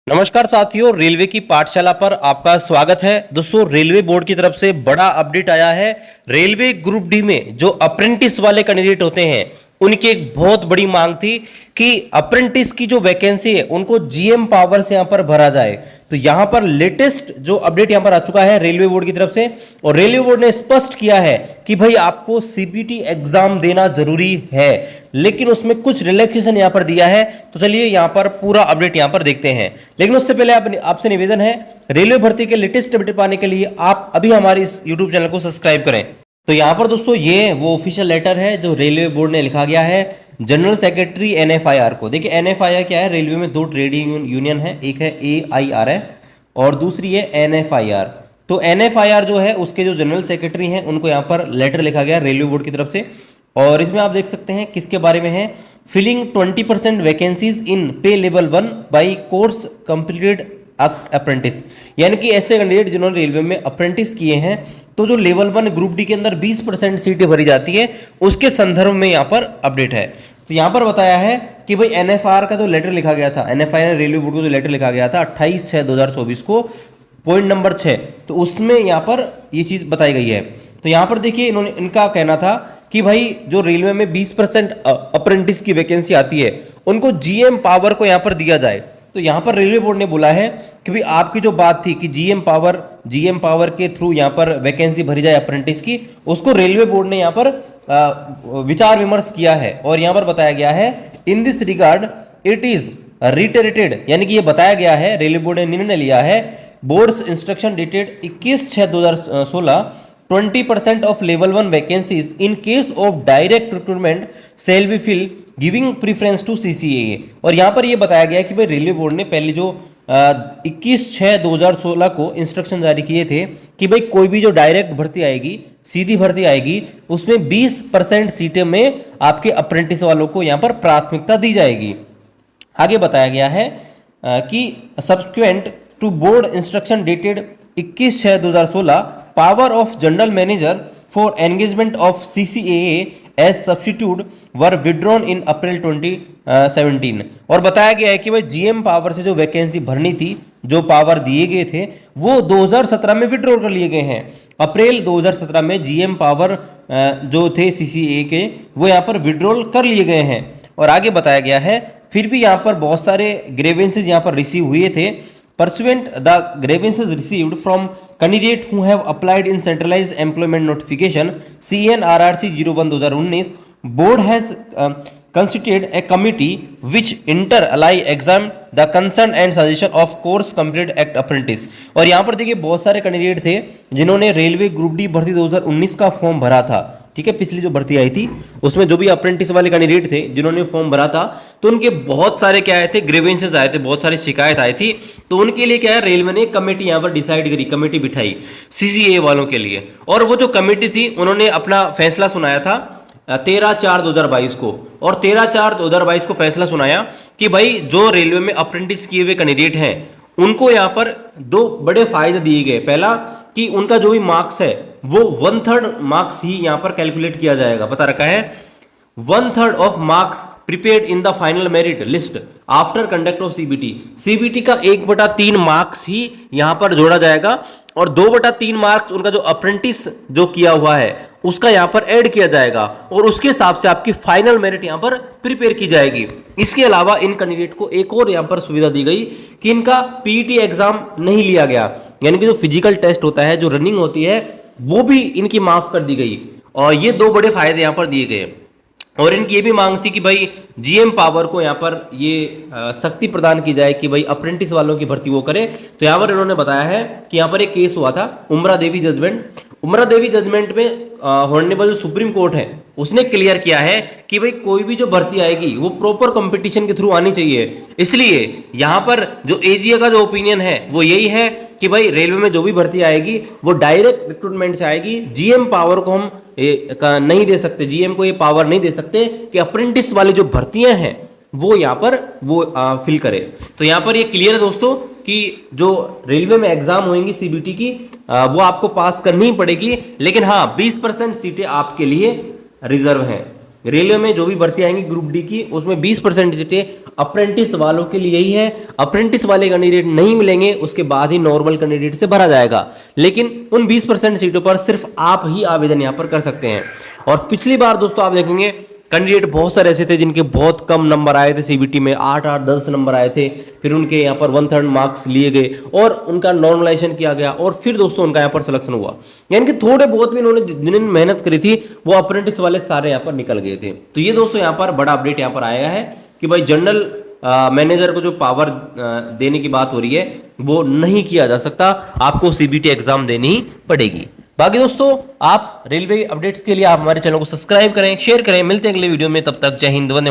नमस्कार साथियों, रेलवे की पाठशाला पर आपका स्वागत है। दोस्तों, रेलवे बोर्ड की तरफ से बड़ा अपडेट आया है। रेलवे ग्रुप डी में जो अप्रेंटिस वाले कैंडिडेट होते हैं उनकी एक बहुत बड़ी मांग थी कि अप्रेंटिस की जो वैकेंसी है उनको जीएम पावर से यहां पर भरा जाए। तो यहां पर लेटेस्ट जो अपडेट यहां पर आ चुका है रेलवे बोर्ड की तरफ से, और रेलवे बोर्ड ने स्पष्ट किया है कि भाई आपको सीबीटी एग्जाम देना जरूरी है, लेकिन उसमें कुछ रिलैक्सेशन यहां पर दिया है। तो चलिए यहां पर पूरा अपडेट यहां पर देखते हैं। लेकिन उससे पहले आपसे निवेदन है, रेलवे भर्ती के लेटेस्ट अपडेट पाने के लिए आप अभी हमारे इस यूट्यूब चैनल को सब्सक्राइब करें। तो यहां पर दोस्तों ये वो ऑफिशियल लेटर है जो रेलवे बोर्ड ने लिखा गया है जनरल सेक्रेटरी एनएफआईआर को। देखिए एनएफआईआर क्या है, रेलवे में दो ट्रेड यूनियन है, एक है एआईआर है और दूसरी है एनएफआईआर। तो एनएफआईआर जो है उसके जो जनरल सेक्रेटरी हैं उनको यहाँ पर लेटर लिखा गया रेलवे बोर्ड की तरफ से, और इसमें आप देख सकते हैं किसके बारे में है। फिलिंग 20% वैकेंसीज इन पे level 1 by course completed apprentice, यानी कि ऐसे कैंडिडेट जिन्होंने रेलवे में अप्रेंटिस किए हैं तो जो लेवल 1 ग्रुप डी के अंदर 20% सीटें भरी जाती है उसके संदर्भ में यहाँ पर अपडेट है। तो यहाँ पर बताया है कि भाई एनएफआर का जो लेटर लिखा गया था, एनएफआर रेलवे बोर्ड को जो लेटर लिखा गया था 28/6/2024 को, पॉइंट नंबर 6, तो उसमें यहाँ पर ये चीज बताई गई है। तो यहाँ पर देखिए इनका कहना था कि भाई जो रेलवे में 20% अप्रेंटिस की वैकेंसी आती है उनको जीएम पावर को यहाँ पर दिया जाए। तो यहाँ पर रेलवे बोर्ड ने बोला है कि भाई आपकी जो बात थी कि जीएम पावर के थ्रू यहाँ पर वैकेंसी भरी जाए अप्रेंटिस की, उसको रेलवे बोर्ड ने यहाँ पर विचार विमर्श किया है। और यहाँ पर बताया गया है in this regard it is reiterated, यानी कि ये बताया गया है, रेलवे बोर्ड ने निर्णय लिया है, boards instruction dated 21/6/2016, 20% of level 1 vacancies in case of direct recruitment shall be filled giving preference to CCA. और यहां पर यह बताया गया कि भाई रेलवे बोर्ड ने पहले जो 21/6/2016 को इंस्ट्रक्शन जारी किए थे कि भाई कोई भी जो डायरेक्ट भर्ती आएगी, सीधी भर्ती आएगी, उसमें 20% सीटें में आपके अप्रेंटिस वालों को यहां पर प्राथमिकता दी जाएगी। आगे बताया गया है कि subsequent to board instruction dated 21/6/2016, power of general manager for engagement of CCAA as substitute were withdrawn in April 2017। और बताया गया है कि भाई जीएम पावर से जो वैकेंसी भरनी थी, जो पावर दिए गए थे, वो 2017 में विड्रॉ कर लिए गए हैं। अप्रैल 2017 में जीएम पावर जो थे सीसीए के वो यहाँ पर विड्रॉल कर लिए गए हैं। और आगे बताया गया है फिर भी यहाँ पर बहुत सारे ग्रेवेंसेज यहाँ पर रिसीव हुए थे। Pursuant the grievances received from candidate who have applied in centralized employment notification CNRRC 01/2019, board has constituted a committee which inter alia examine the concern and suggestion of course completed act apprentice। और यहाँ पर देखिए बहुत सारे candidate थे जिन्होंने railway group D भर्ती 2019 का फॉर्म भरा था। ठीक है, पिछली जो भर्ती आई थी उसमें जो भी अप्रेंटिस वाले कैंडिडेट थे जिन्होंने फॉर्म भरा था तो उनके बहुत सारे क्या आए थे, ग्रीवेंसेस आए थे, बहुत सारी शिकायत आई थी। तो उनके लिए क्या है, रेलवे ने कमेटी यहाँ पर डिसाइड करी, कमेटी बिठाई सीसीए वालों के लिए। और वो जो कमेटी थी उन्होंने अपना फैसला सुनाया था 13/4/2022 को, और 13/4/2022 को फैसला सुनाया कि भाई जो रेलवे में अप्रेंटिस किए हुए कैंडिडेट हैं उनको यहाँ पर दो बड़े फायदे दिए गए। पहला कि उनका जो भी मार्क्स है वो 1/3 मार्क्स ही यहाँ पर कैलकुलेट किया जाएगा, बता रखा है 1/3 of marks prepared in the final merit list after conduct of CBT. CBT का 1/3 मार्क्स ही यहाँ पर जोड़ा जाएगा और 2/3 मार्क्स उनका जो अप्रेंटिस जो किया हुआ है उसका यहाँ पर ऐड किया जाएगा और उसके हिसाब से आपकी फाइनल मेरिट यहाँ पर प्रिपेयर की जाएगी। इसके अलावा इन कैंडिडेट को एक और यहाँ पर सुविधा दी गई कि इनका पीईटी एग्जाम नहीं लिया गया, यानी कि जो फिजिकल टेस्ट होता है, जो रनिंग होती है, वो भी इनकी माफ कर दी गई। और ये दो बड़े फायदे यहाँ पर दिए गए। और इनकी ये भी मांग थी कि भाई जीएम पावर को यहाँ पर ये शक्ति प्रदान की जाए कि भाई अप्रेंटिस वालों की भर्ती वो करे। तो यहाँ पर इन्होंने बताया है कि यहाँ पर एक केस हुआ था उमरा देवी जजमेंट में हॉनरेबल सुप्रीम कोर्ट है उसने क्लियर किया है कि भाई कोई भी जो भर्ती आएगी वो प्रॉपर कंपटीशन के थ्रू आनी चाहिए। इसलिए यहाँ पर जो एजीए का जो ओपिनियन है वो यही है कि भाई रेलवे में जो भी भर्ती आएगी वो डायरेक्ट रिक्रूटमेंट से आएगी। जीएम पावर को हम नहीं दे सकते, जीएम को ये पावर नहीं दे सकते कि अप्रेंटिस वाली जो भर्तियां हैं वो यहाँ पर वो फिल करे। तो यहाँ पर ये क्लियर है दोस्तों कि जो रेलवे में एग्जाम होंगी सीबीटी की वो आपको पास करनी ही पड़ेगी, लेकिन हाँ 20% सीटें आपके लिए रिजर्व हैं। रेलवे में जो भी भर्ती आएंगी ग्रुप डी की, उसमें 20% सीटें अप्रेंटिस वालों के लिए ही है। अप्रेंटिस वाले कैंडिडेट नहीं मिलेंगे, उसके बाद ही नॉर्मल कैंडिडेट से भरा जाएगा। लेकिन उन 20% सीटों पर सिर्फ आप ही आवेदन यहां पर कर सकते हैं। और पिछली बार दोस्तों आप देखेंगे कैंडिडेट बहुत सारे ऐसे थे जिनके बहुत कम नंबर आए थे सीबीटी में, 8-8, 10 नंबर आए थे, फिर उनके यहाँ पर 1/3 मार्क्स लिए गए और उनका नॉर्मलाइजेशन किया गया और फिर दोस्तों उनका यहाँ पर सिलेक्शन हुआ। यानी कि थोड़े बहुत भी इन्होंने जिन्होंने मेहनत करी थी वो अप्रेंटिस वाले सारे यहाँ पर निकल गए थे। तो ये दोस्तों यहाँ पर बड़ा अपडेट यहाँ पर आया है कि भाई जनरल मैनेजर को जो पावर देने की बात हो रही है वो नहीं किया जा सकता, आपको सीबीटी एग्जाम देनी ही पड़ेगी। बाकी दोस्तों आप रेलवे अपडेट्स के लिए आप हमारे चैनल को सब्सक्राइब करें, शेयर करें। मिलते हैं अगले वीडियो में, तब तक जय हिंद, वंदे।